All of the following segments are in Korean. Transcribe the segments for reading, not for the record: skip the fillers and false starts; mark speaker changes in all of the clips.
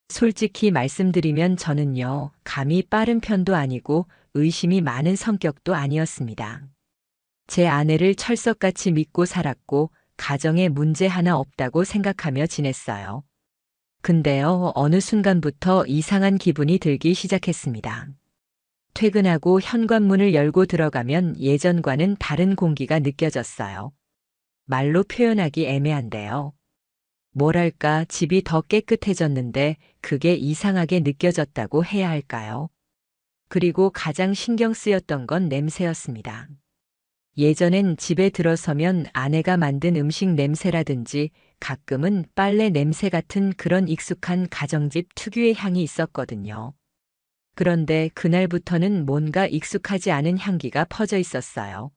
Speaker 1: 솔직히 말씀드리면 저는요, 감이 빠른 편도 아니고 의심이 많은 성격도 아니었습니다. 제 아내를 철석같이 믿고 살았고, 가정에 문제 하나 없다고 생각하며 지냈어요. 근데요, 어느 순간부터 이상한 기분이 들기 시작했습니다. 퇴근하고 현관문을 열고 들어가면 예전과는 다른 공기가 느껴졌어요. 말로 표현하기 애매한데요. 뭐랄까, 집이 더 깨끗해졌는데 그게 이상하게 느껴졌다고 해야 할까요? 그리고 가장 신경 쓰였던 건 냄새였습니다. 예전엔 집에 들어서면 아내가 만든 음식 냄새라든지 가끔은 빨래 냄새 같은 그런 익숙한 가정집 특유의 향이 있었거든요. 그런데 그날부터는 뭔가 익숙하지 않은 향기가 퍼져 있었어요.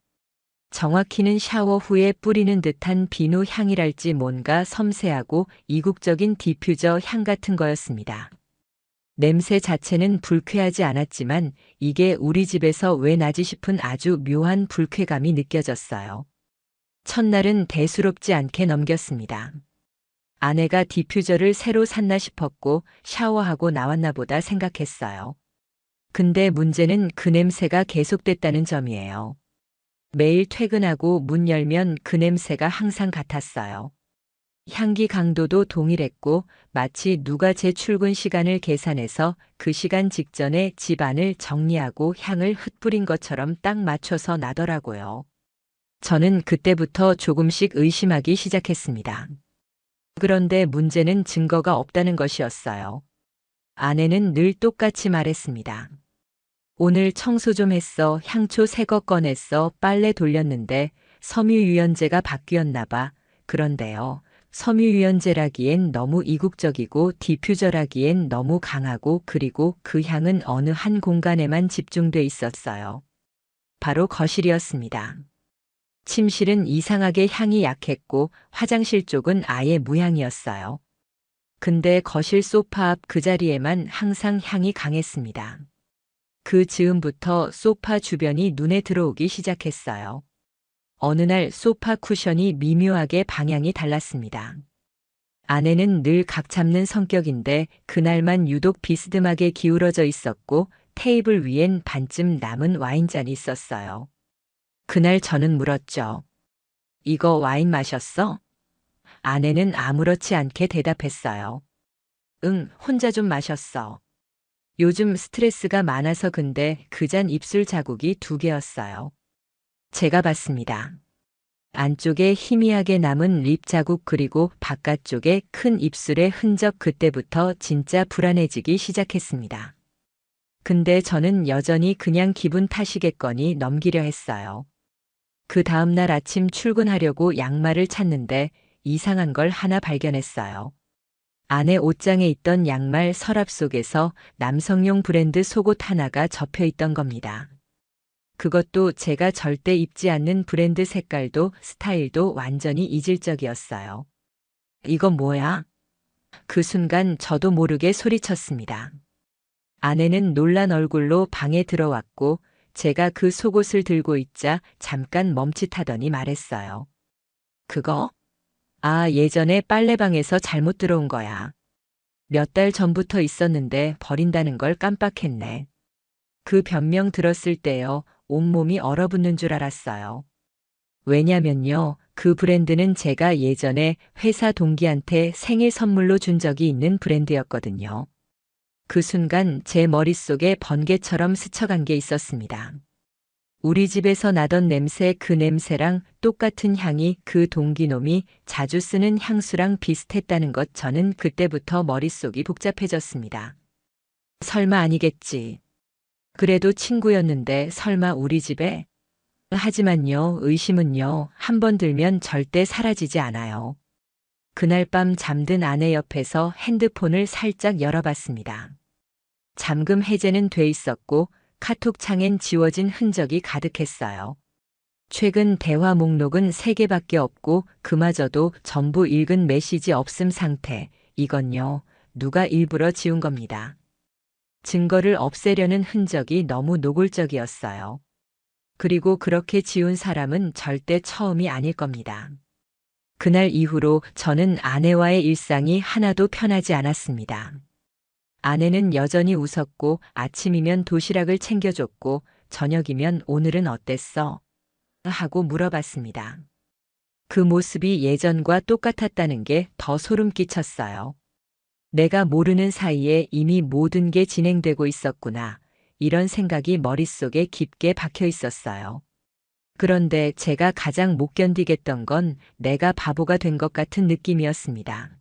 Speaker 1: 정확히는 샤워 후에 뿌리는 듯한 비누 향이랄지 뭔가 섬세하고 이국적인 디퓨저 향 같은 거였습니다. 냄새 자체는 불쾌하지 않았지만 이게 우리 집에서 왜 나지 싶은 아주 묘한 불쾌감이 느껴졌어요. 첫날은 대수롭지 않게 넘겼습니다. 아내가 디퓨저를 새로 샀나 싶었고 샤워하고 나왔나 보다 생각했어요. 근데 문제는 그 냄새가 계속됐다는 점이에요. 매일 퇴근하고 문 열면 그 냄새가 항상 같았어요. 향기 강도도 동일했고 마치 누가 제 출근 시간을 계산해서 그 시간 직전에 집 안을 정리하고 향을 흩뿌린 것처럼 딱 맞춰서 나더라고요. 저는 그때부터 조금씩 의심하기 시작했습니다. 그런데 문제는 증거가 없다는 것이었어요. 아내는 늘 똑같이 말했습니다. 오늘 청소 좀 했어. 향초 새 거 꺼냈어. 빨래 돌렸는데 섬유유연제가 바뀌었나 봐. 그런데요. 섬유유연제라기엔 너무 이국적이고 디퓨저라기엔 너무 강하고 그리고 그 향은 어느 한 공간에만 집중돼 있었어요. 바로 거실이었습니다. 침실은 이상하게 향이 약했고 화장실 쪽은 아예 무향이었어요. 근데 거실 소파 앞 그 자리에만 항상 향이 강했습니다. 그 즈음부터 소파 주변이 눈에 들어오기 시작했어요. 어느 날 소파 쿠션이 미묘하게 방향이 달랐습니다. 아내는 늘 각 잡는 성격인데 그날만 유독 비스듬하게 기울어져 있었고 테이블 위엔 반쯤 남은 와인잔이 있었어요. 그날 저는 물었죠. 이거 와인 마셨어? 아내는 아무렇지 않게 대답했어요. 응, 혼자 좀 마셨어. 요즘 스트레스가 많아서 근데 그 잔 입술 자국이 2개였어요. 제가 봤습니다. 안쪽에 희미하게 남은 립 자국 그리고 바깥쪽에 큰 입술의 흔적 그때부터 진짜 불안해지기 시작했습니다. 근데 저는 여전히 그냥 기분 탓이겠거니 넘기려 했어요. 그 다음날 아침 출근하려고 양말을 찾는데 이상한 걸 하나 발견했어요. 아내 옷장에 있던 양말 서랍 속에서 남성용 브랜드 속옷 하나가 접혀 있던 겁니다. 그것도 제가 절대 입지 않는 브랜드 색깔도 스타일도 완전히 이질적이었어요. 이건 뭐야? 그 순간 저도 모르게 소리쳤습니다. 아내는 놀란 얼굴로 방에 들어왔고 제가 그 속옷을 들고 있자 잠깐 멈칫하더니 말했어요. 그거? 아, 예전에 빨래방에서 잘못 들어온 거야. 몇 달 전부터 있었는데 버린다는 걸 깜빡했네. 그 변명 들었을 때요, 온몸이 얼어붙는 줄 알았어요. 왜냐면요, 그 브랜드는 제가 예전에 회사 동기한테 생일 선물로 준 적이 있는 브랜드였거든요. 그 순간 제 머릿속에 번개처럼 스쳐간 게 있었습니다. 우리 집에서 나던 냄새 그 냄새랑 똑같은 향이 그 동기놈이 자주 쓰는 향수랑 비슷했다는 것 저는 그때부터 머릿속이 복잡해졌습니다. 설마 아니겠지. 그래도 친구였는데 설마 우리 집에? 하지만요, 의심은요, 한 번 들면 절대 사라지지 않아요. 그날 밤 잠든 아내 옆에서 핸드폰을 살짝 열어봤습니다. 잠금 해제는 돼 있었고 카톡 창엔 지워진 흔적이 가득했어요. 최근 대화 목록은 3개밖에 없고 그마저도 전부 읽은 메시지 없음 상태. 이건요, 누가 일부러 지운 겁니다. 증거를 없애려는 흔적이 너무 노골적이었어요. 그리고 그렇게 지운 사람은 절대 처음이 아닐 겁니다. 그날 이후로 저는 아내와의 일상이 하나도 편하지 않았습니다. 아내는 여전히 웃었고 아침이면 도시락을 챙겨줬고 저녁이면 오늘은 어땠어? 하고 물어봤습니다. 그 모습이 예전과 똑같았다는 게 더 소름 끼쳤어요. 내가 모르는 사이에 이미 모든 게 진행되고 있었구나. 이런 생각이 머릿속에 깊게 박혀 있었어요. 그런데 제가 가장 못 견디겠던 건 내가 바보가 된 것 같은 느낌이었습니다.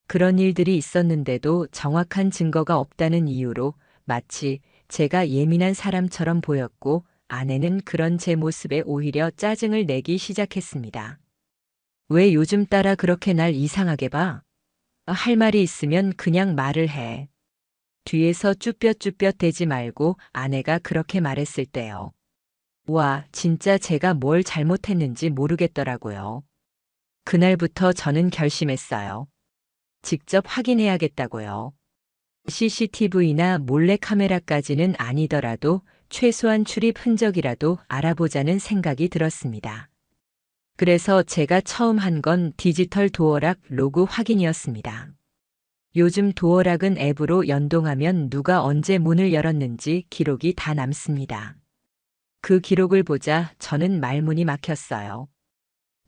Speaker 1: 그런 일들이 있었는데도 정확한 증거가 없다는 이유로 마치 제가 예민한 사람처럼 보였고 아내는 그런 제 모습에 오히려 짜증을 내기 시작했습니다. 왜 요즘 따라 그렇게 날 이상하게 봐? 할 말이 있으면 그냥 말을 해. 뒤에서 쭈뼛쭈뼛 대지 말고 아내가 그렇게 말했을 때요. 와, 진짜 제가 뭘 잘못했는지 모르겠더라고요. 그날부터 저는 결심했어요. 직접 확인해야겠다고요. CCTV나 몰래카메라까지는 아니더라도 최소한 출입 흔적이라도 알아보자는 생각이 들었습니다. 그래서 제가 처음 한 건 디지털 도어락 로그 확인이었습니다. 요즘 도어락은 앱으로 연동하면 누가 언제 문을 열었는지 기록이 다 남습니다. 그 기록을 보자 저는 말문이 막혔어요.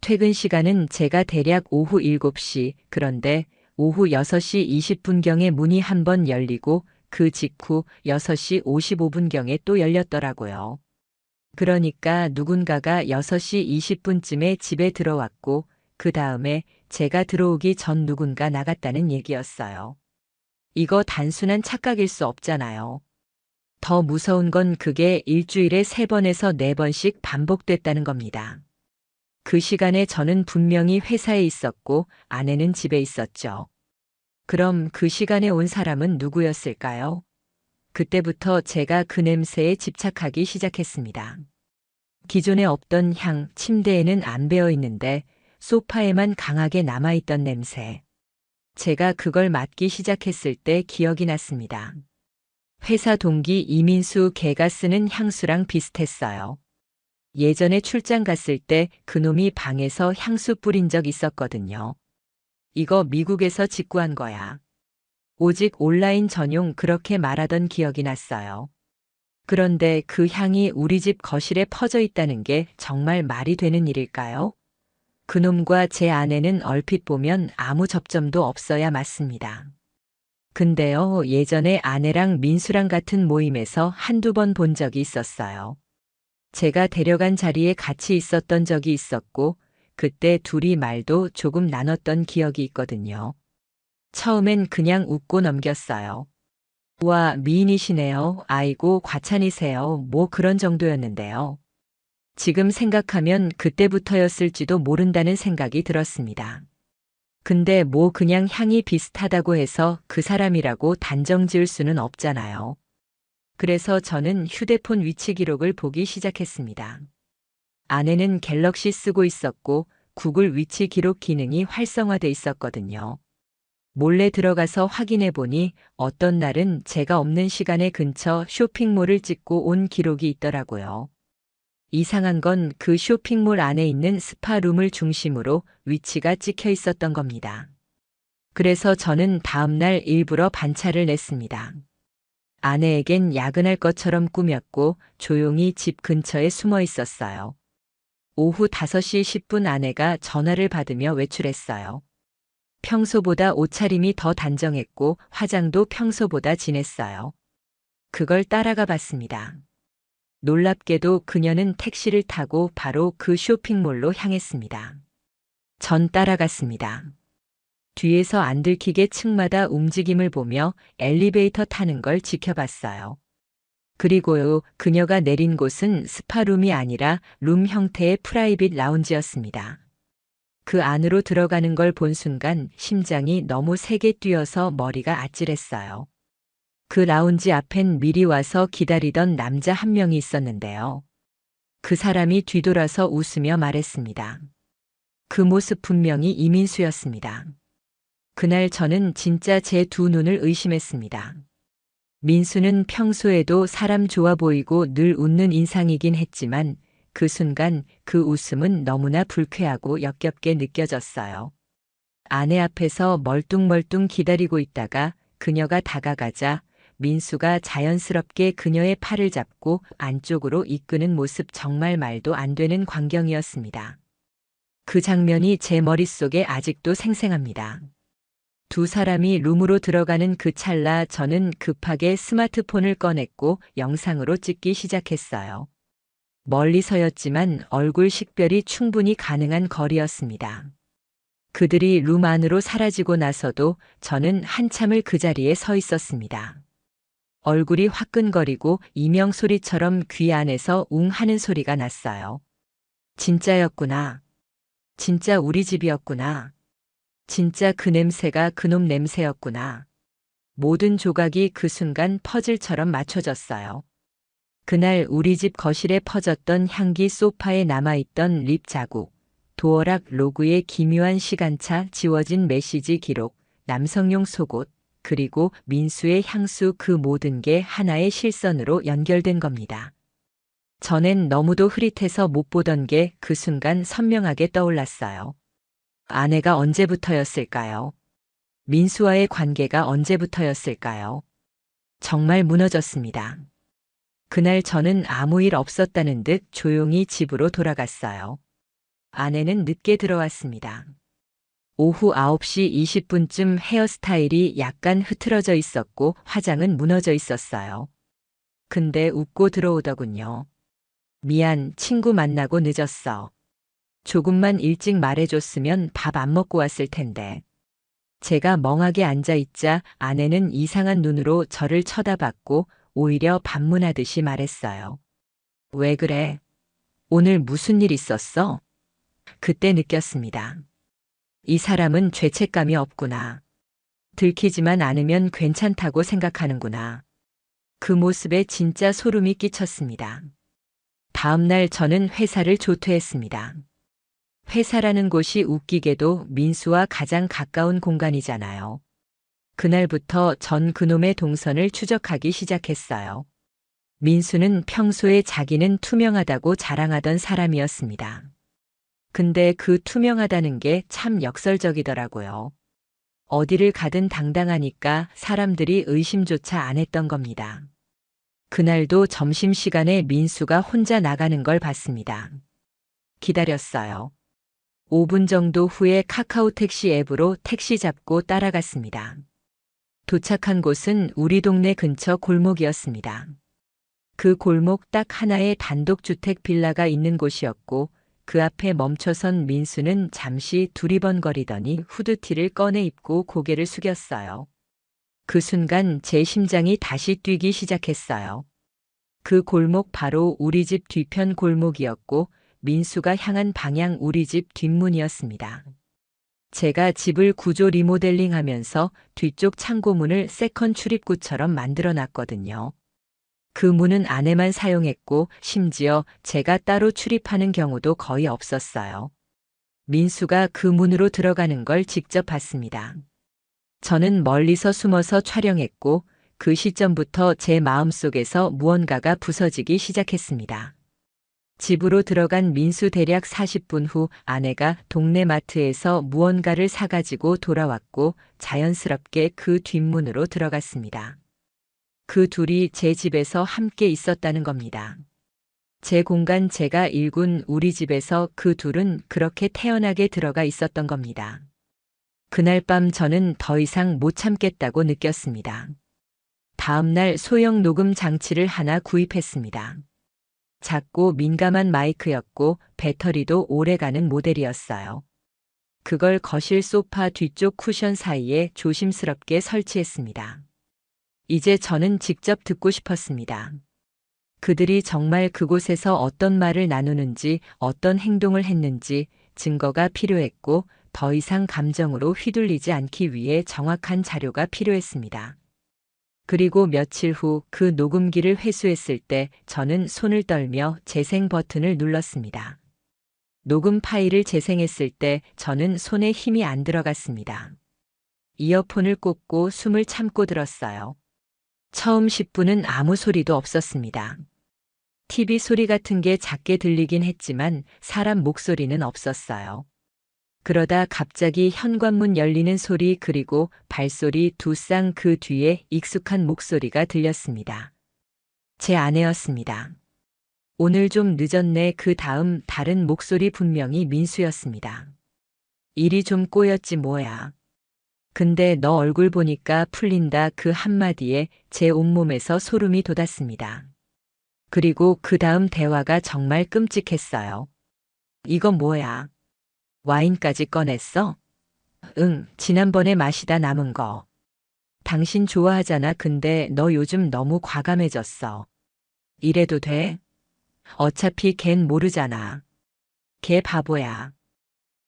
Speaker 1: 퇴근 시간은 제가 대략 오후 7시, 그런데 오후 6시 20분경에 문이 한 번 열리고 그 직후 6시 55분경에 또 열렸더라고요. 그러니까 누군가가 6시 20분쯤에 집에 들어왔고 그 다음에 제가 들어오기 전 누군가 나갔다는 얘기였어요. 이거 단순한 착각일 수 없잖아요. 더 무서운 건 그게 일주일에 3번에서 4번씩 반복됐다는 겁니다. 그 시간에 저는 분명히 회사에 있었고 아내는 집에 있었죠. 그럼 그 시간에 온 사람은 누구였을까요? 그때부터 제가 그 냄새에 집착하기 시작했습니다. 기존에 없던 향, 침대에는 안 배어 있는데 소파에만 강하게 남아있던 냄새. 제가 그걸 맡기 시작했을 때 기억이 났습니다. 회사 동기 이민수 걔가 쓰는 향수랑 비슷했어요. 예전에 출장 갔을 때 그놈이 방에서 향수 뿌린 적 있었거든요. 이거 미국에서 직구한 거야. 오직 온라인 전용 그렇게 말하던 기억이 났어요. 그런데 그 향이 우리 집 거실에 퍼져 있다는 게 정말 말이 되는 일일까요? 그놈과 제 아내는 얼핏 보면 아무 접점도 없어야 맞습니다. 근데요, 예전에 아내랑 민수랑 같은 모임에서 한두 번 본 적이 있었어요. 제가 데려간 자리에 같이 있었던 적이 있었고, 그때 둘이 말도 조금 나눴던 기억이 있거든요. 처음엔 그냥 웃고 넘겼어요. 와, 미인이시네요. 아이고, 과찬이세요. 뭐 그런 정도였는데요. 지금 생각하면 그때부터였을지도 모른다는 생각이 들었습니다. 근데 뭐 그냥 향이 비슷하다고 해서 그 사람이라고 단정 지을 수는 없잖아요. 그래서 저는 휴대폰 위치 기록을 보기 시작했습니다. 아내는 갤럭시 쓰고 있었고 구글 위치 기록 기능이 활성화돼 있었거든요. 몰래 들어가서 확인해 보니 어떤 날은 제가 없는 시간에 근처 쇼핑몰을 찍고 온 기록이 있더라고요. 이상한 건 그 쇼핑몰 안에 있는 스파룸을 중심으로 위치가 찍혀 있었던 겁니다. 그래서 저는 다음날 일부러 반차를 냈습니다. 아내에겐 야근할 것처럼 꾸몄고 조용히 집 근처에 숨어 있었어요. 오후 5시 10분 아내가 전화를 받으며 외출했어요. 평소보다 옷차림이 더 단정했고 화장도 평소보다 진했어요. 그걸 따라가 봤습니다. 놀랍게도 그녀는 택시를 타고 바로 그 쇼핑몰로 향했습니다. 전 따라갔습니다. 뒤에서 안 들키게 층마다 움직임을 보며 엘리베이터 타는 걸 지켜봤어요. 그리고요, 그녀가 내린 곳은 스파룸이 아니라 룸 형태의 프라이빗 라운지였습니다. 그 안으로 들어가는 걸 본 순간 심장이 너무 세게 뛰어서 머리가 아찔했어요. 그 라운지 앞엔 미리 와서 기다리던 남자 한 명이 있었는데요. 그 사람이 뒤돌아서 웃으며 말했습니다. 그 모습 분명히 이민수였습니다. 그날 저는 진짜 제 두 눈을 의심했습니다. 민수는 평소에도 사람 좋아 보이고 늘 웃는 인상이긴 했지만 그 순간 그 웃음은 너무나 불쾌하고 역겹게 느껴졌어요. 아내 앞에서 멀뚱멀뚱 기다리고 있다가 그녀가 다가가자 민수가 자연스럽게 그녀의 팔을 잡고 안쪽으로 이끄는 모습, 정말 말도 안 되는 광경이었습니다. 그 장면이 제 머릿속에 아직도 생생합니다. 두 사람이 룸으로 들어가는 그 찰나 저는 급하게 스마트폰을 꺼냈고 영상으로 찍기 시작했어요. 멀리서였지만 얼굴 식별이 충분히 가능한 거리였습니다. 그들이 룸 안으로 사라지고 나서도 저는 한참을 그 자리에 서 있었습니다. 얼굴이 화끈거리고 이명 소리처럼 귀 안에서 웅 하는 소리가 났어요. 진짜였구나. 진짜 우리 집이었구나. 진짜 그 냄새가 그놈 냄새였구나. 모든 조각이 그 순간 퍼즐처럼 맞춰졌어요. 그날 우리 집 거실에 퍼졌던 향기, 소파에 남아있던 립 자국, 도어락 로그의 기묘한 시간차, 지워진 메시지 기록, 남성용 속옷, 그리고 민수의 향수, 그 모든 게 하나의 실선으로 연결된 겁니다. 전엔 너무도 흐릿해서 못 보던 게 그 순간 선명하게 떠올랐어요. 아내가 언제부터였을까요? 민수와의 관계가 언제부터였을까요? 정말 무너졌습니다. 그날 저는 아무 일 없었다는 듯 조용히 집으로 돌아갔어요. 아내는 늦게 들어왔습니다. 오후 9시 20분쯤 헤어스타일이 약간 흐트러져 있었고 화장은 무너져 있었어요. 근데 웃고 들어오더군요. 미안, 친구 만나고 늦었어. 조금만 일찍 말해줬으면 밥 안 먹고 왔을 텐데. 제가 멍하게 앉아있자 아내는 이상한 눈으로 저를 쳐다봤고 오히려 반문하듯이 말했어요. 왜 그래? 오늘 무슨 일 있었어? 그때 느꼈습니다. 이 사람은 죄책감이 없구나. 들키지만 않으면 괜찮다고 생각하는구나. 그 모습에 진짜 소름이 끼쳤습니다. 다음 날 저는 회사를 조퇴했습니다. 회사라는 곳이 웃기게도 민수와 가장 가까운 공간이잖아요. 그날부터 전 그놈의 동선을 추적하기 시작했어요. 민수는 평소에 자기는 투명하다고 자랑하던 사람이었습니다. 근데 그 투명하다는 게 참 역설적이더라고요. 어디를 가든 당당하니까 사람들이 의심조차 안 했던 겁니다. 그날도 점심시간에 민수가 혼자 나가는 걸 봤습니다. 기다렸어요. 5분 정도 후에 카카오 택시 앱으로 택시 잡고 따라갔습니다. 도착한 곳은 우리 동네 근처 골목이었습니다. 그 골목 딱 하나의 단독주택 빌라가 있는 곳이었고 그 앞에 멈춰선 민수는 잠시 두리번거리더니 후드티를 꺼내 입고 고개를 숙였어요. 그 순간 제 심장이 다시 뛰기 시작했어요. 그 골목 바로 우리 집 뒤편 골목이었고 민수가 향한 방향 우리 집 뒷문이었습니다. 제가 집을 구조 리모델링하면서 뒤쪽 창고문을 세컨 출입구처럼 만들어 놨거든요. 그 문은 아내만 사용했고 심지어 제가 따로 출입하는 경우도 거의 없었어요. 민수가 그 문으로 들어가는 걸 직접 봤습니다. 저는 멀리서 숨어서 촬영했고 그 시점부터 제 마음속에서 무언가가 부서지기 시작했습니다. 집으로 들어간 민수 대략 40분 후 아내가 동네 마트에서 무언가를 사가지고 돌아왔고 자연스럽게 그 뒷문으로 들어갔습니다. 그 둘이 제 집에서 함께 있었다는 겁니다. 제 공간, 제가 일군 우리 집에서 그 둘은 그렇게 태연하게 들어가 있었던 겁니다. 그날 밤 저는 더 이상 못 참겠다고 느꼈습니다. 다음 날 소형 녹음 장치를 하나 구입했습니다. 작고 민감한 마이크였고 배터리도 오래가는 모델이었어요. 그걸 거실 소파 뒤쪽 쿠션 사이에 조심스럽게 설치했습니다. 이제 저는 직접 듣고 싶었습니다. 그들이 정말 그곳에서 어떤 말을 나누는지, 어떤 행동을 했는지 증거가 필요했고 더 이상 감정으로 휘둘리지 않기 위해 정확한 자료가 필요했습니다. 그리고 며칠 후 그 녹음기를 회수했을 때 저는 손을 떨며 재생 버튼을 눌렀습니다. 녹음 파일을 재생했을 때 저는 손에 힘이 안 들어갔습니다. 이어폰을 꽂고 숨을 참고 들었어요. 처음 10분은 아무 소리도 없었습니다. TV 소리 같은 게 작게 들리긴 했지만 사람 목소리는 없었어요. 그러다 갑자기 현관문 열리는 소리 그리고 발소리 두 쌍 그 뒤에 익숙한 목소리가 들렸습니다. 제 아내였습니다. 오늘 좀 늦었네. 그 다음 다른 목소리 분명히 민수였습니다. 일이 좀 꼬였지 뭐야. 근데 너 얼굴 보니까 풀린다. 그 한마디에 제 온몸에서 소름이 돋았습니다. 그리고 그 다음 대화가 정말 끔찍했어요. 이건 뭐야? 와인까지 꺼냈어? 응, 지난번에 마시다 남은 거. 당신 좋아하잖아. 근데 너 요즘 너무 과감해졌어. 이래도 돼? 어차피 걘 모르잖아. 걔 바보야.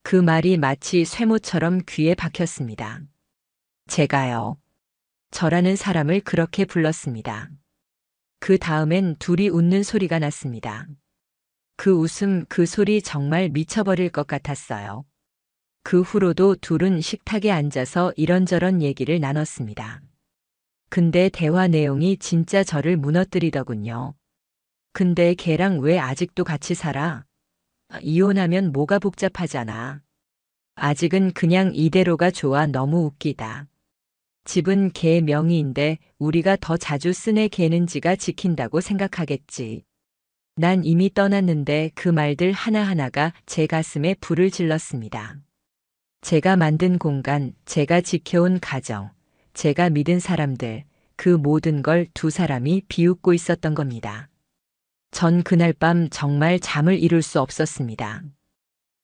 Speaker 1: 그 말이 마치 쇠모처럼 귀에 박혔습니다. 제가요. 저라는 사람을 그렇게 불렀습니다. 그 다음엔 둘이 웃는 소리가 났습니다. 그 웃음, 그 소리 정말 미쳐버릴 것 같았어요. 그 후로도 둘은 식탁에 앉아서 이런저런 얘기를 나눴습니다. 근데 대화 내용이 진짜 저를 무너뜨리더군요. 근데 걔랑 왜 아직도 같이 살아? 이혼하면 뭐가 복잡하잖아. 아직은 그냥 이대로가 좋아. 너무 웃기다. 집은 걔 명의인데 우리가 더 자주 쓰네. 걔는 지가 지킨다고 생각하겠지. 난 이미 떠났는데. 그 말들 하나하나가 제 가슴에 불을 질렀습니다. 제가 만든 공간, 제가 지켜온 가정, 제가 믿은 사람들, 그 모든 걸 두 사람이 비웃고 있었던 겁니다. 전 그날 밤 정말 잠을 이룰 수 없었습니다.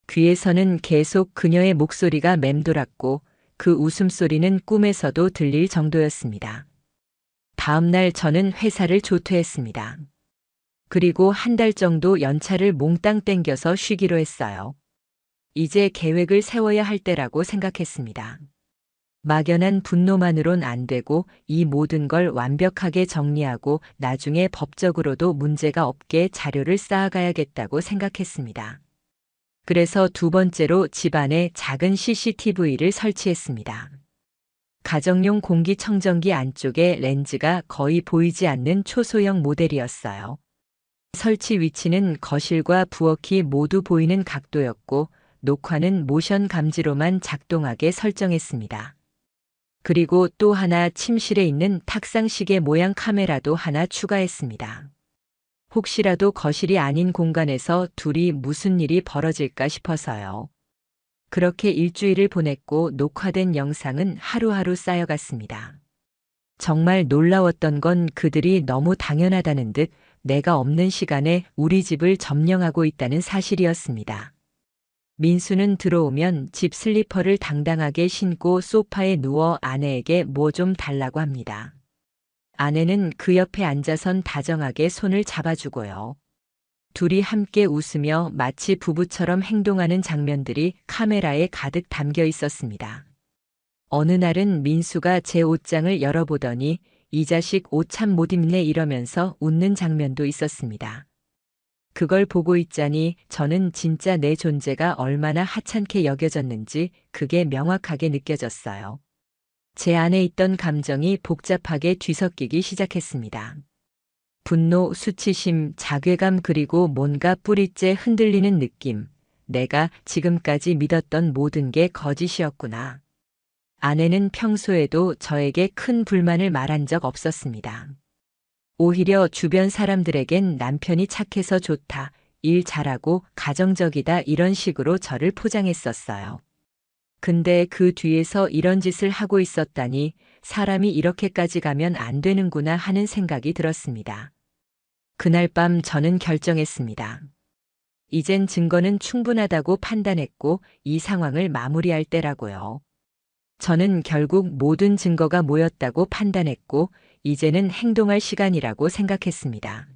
Speaker 1: 귀에서는 계속 그녀의 목소리가 맴돌았고 그 웃음소리는 꿈에서도 들릴 정도였습니다. 다음 날 저는 회사를 조퇴했습니다. 그리고 한 달 정도 연차를 몽땅 땡겨서 쉬기로 했어요. 이제 계획을 세워야 할 때라고 생각했습니다. 막연한 분노만으론 안 되고 이 모든 걸 완벽하게 정리하고 나중에 법적으로도 문제가 없게 자료를 쌓아가야겠다고 생각했습니다. 그래서 두 번째로 집안에 작은 CCTV를 설치했습니다. 가정용 공기청정기 안쪽에 렌즈가 거의 보이지 않는 초소형 모델이었어요. 설치 위치는 거실과 부엌이 모두 보이는 각도였고 녹화는 모션 감지로만 작동하게 설정했습니다. 그리고 또 하나 침실에 있는 탁상시계 모양 카메라도 하나 추가했습니다. 혹시라도 거실이 아닌 공간에서 둘이 무슨 일이 벌어질까 싶어서요. 그렇게 일주일을 보냈고 녹화된 영상은 하루하루 쌓여갔습니다. 정말 놀라웠던 건 그들이 너무 당연하다는 듯 내가 없는 시간에 우리 집을 점령하고 있다는 사실이었습니다. 민수는 들어오면 집 슬리퍼를 당당하게 신고 소파에 누워 아내에게 뭐 좀 달라고 합니다. 아내는 그 옆에 앉아선 다정하게 손을 잡아주고요. 둘이 함께 웃으며 마치 부부처럼 행동하는 장면들이 카메라에 가득 담겨 있었습니다. 어느 날은 민수가 제 옷장을 열어보더니 이 자식 옷 참 못 입네 이러면서 웃는 장면도 있었습니다. 그걸 보고 있자니 저는 진짜 내 존재가 얼마나 하찮게 여겨졌는지 그게 명확하게 느껴졌어요. 제 안에 있던 감정이 복잡하게 뒤섞이기 시작했습니다. 분노, 수치심, 자괴감 그리고 뭔가 뿌리째 흔들리는 느낌. 내가 지금까지 믿었던 모든 게 거짓이었구나. 아내는 평소에도 저에게 큰 불만을 말한 적 없었습니다. 오히려 주변 사람들에겐 남편이 착해서 좋다, 일 잘하고 가정적이다 이런 식으로 저를 포장했었어요. 근데 그 뒤에서 이런 짓을 하고 있었다니 사람이 이렇게까지 가면 안 되는구나 하는 생각이 들었습니다. 그날 밤 저는 결정했습니다. 이젠 증거는 충분하다고 판단했고 이 상황을 마무리할 때라고요. 저는 결국 모든 증거가 모였다고 판단했고 이제는 행동할 시간이라고 생각했습니다.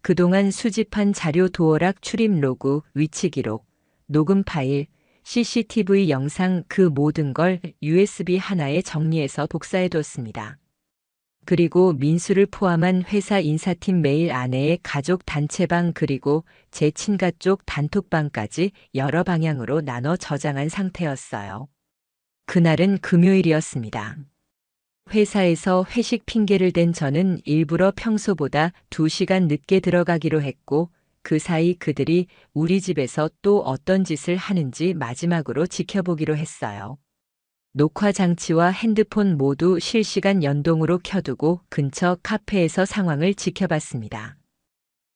Speaker 1: 그동안 수집한 자료 도어락 출입 로그, 위치 기록, 녹음 파일, CCTV 영상 그 모든 걸 USB 하나에 정리해서 복사해뒀습니다. 그리고 민수를 포함한 회사 인사팀 메일 아내의 가족 단체방 그리고 제 친가 쪽 단톡방까지 여러 방향으로 나눠 저장한 상태였어요. 그날은 금요일이었습니다. 회사에서 회식 핑계를 댄 저는 일부러 평소보다 2시간 늦게 들어가기로 했고 그 사이 그들이 우리 집에서 또 어떤 짓을 하는지 마지막으로 지켜보기로 했어요. 녹화 장치와 핸드폰 모두 실시간 연동으로 켜두고 근처 카페에서 상황을 지켜봤습니다.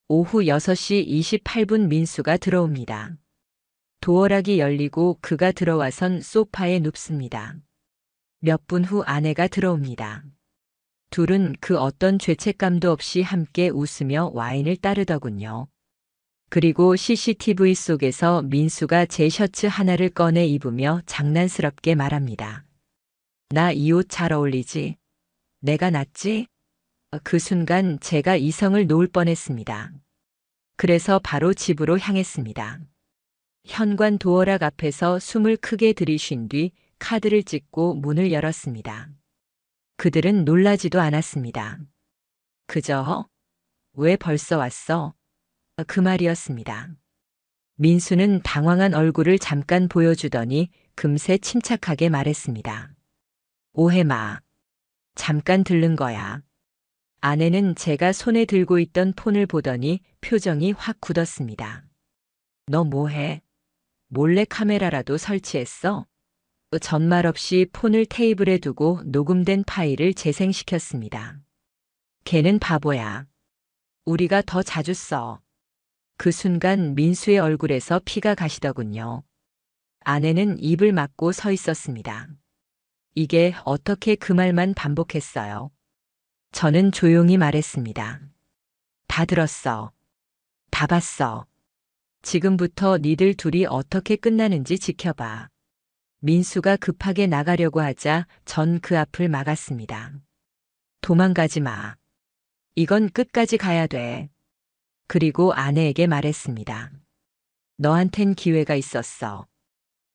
Speaker 1: 오후 6시 28분 민수가 들어옵니다. 도어락이 열리고 그가 들어와선 소파에 눕습니다. 몇 분 후 아내가 들어옵니다. 둘은 그 어떤 죄책감도 없이 함께 웃으며 와인을 따르더군요. 그리고 CCTV 속에서 민수가 제 셔츠 하나를 꺼내 입으며 장난스럽게 말합니다. 나 이 옷 잘 어울리지? 내가 낫지? 그 순간 제가 이성을 놓을 뻔했습니다. 그래서 바로 집으로 향했습니다. 현관 도어락 앞에서 숨을 크게 들이쉰 뒤 카드를 찍고 문을 열었습니다. 그들은 놀라지도 않았습니다. 그저 왜 벌써 왔어? 그 말이었습니다. 민수는 당황한 얼굴을 잠깐 보여주더니 금세 침착하게 말했습니다. 오해 마. 잠깐 들른 거야. 아내는 제가 손에 들고 있던 폰을 보더니 표정이 확 굳었습니다. 너 뭐해? 몰래 카메라라도 설치했어? 전말 없이 폰을 테이블에 두고 녹음된 파일을 재생시켰습니다. 걔는 바보야. 우리가 더 자주 써. 그 순간 민수의 얼굴에서 피가 가시더군요. 아내는 입을 막고 서 있었습니다. 이게 어떻게 그 말만 반복했어요. 저는 조용히 말했습니다. 다 들었어. 다 봤어. 지금부터 니들 둘이 어떻게 끝나는지 지켜봐. 민수가 급하게 나가려고 하자 전 그 앞을 막았습니다. 도망가지 마. 이건 끝까지 가야 돼. 그리고 아내에게 말했습니다. 너한텐 기회가 있었어.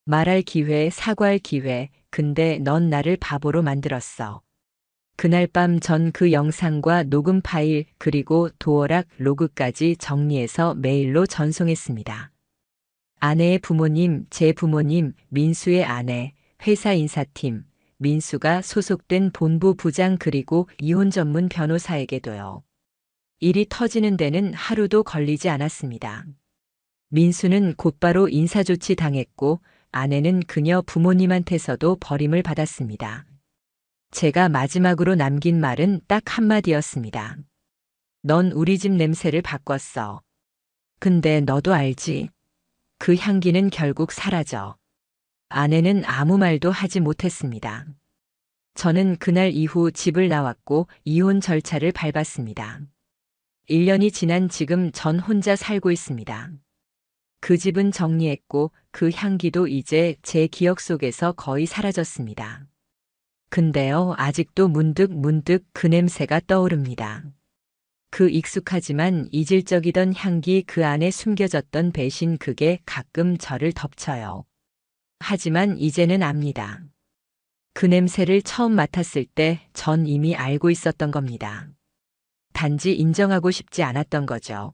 Speaker 1: 말할 기회, 사과할 기회, 근데 넌 나를 바보로 만들었어. 그날 밤 전 그 영상과 녹음 파일 그리고 도어락 로그까지 정리해서 메일로 전송했습니다. 아내의 부모님, 제 부모님, 민수의 아내, 회사 인사팀, 민수가 소속된 본부 부장 그리고 이혼 전문 변호사에게도요. 일이 터지는 데는 하루도 걸리지 않았습니다. 민수는 곧바로 인사조치 당했고 아내는 그녀 부모님한테서도 버림을 받았습니다. 제가 마지막으로 남긴 말은 딱 한마디였습니다. 넌 우리 집 냄새를 바꿨어. 근데 너도 알지? 그 향기는 결국 사라져. 아내는 아무 말도 하지 못했습니다. 저는 그날 이후 집을 나왔고 이혼 절차를 밟았습니다. 1년이 지난 지금 전 혼자 살고 있습니다. 그 집은 정리했고 그 향기도 이제 제 기억 속에서 거의 사라졌습니다. 근데요, 아직도 문득 그 냄새가 떠오릅니다. 그 익숙하지만 이질적이던 향기 그 안에 숨겨졌던 배신 그게 가끔 저를 덮쳐요. 하지만 이제는 압니다. 그 냄새를 처음 맡았을 때 전 이미 알고 있었던 겁니다. 단지 인정하고 싶지 않았던 거죠.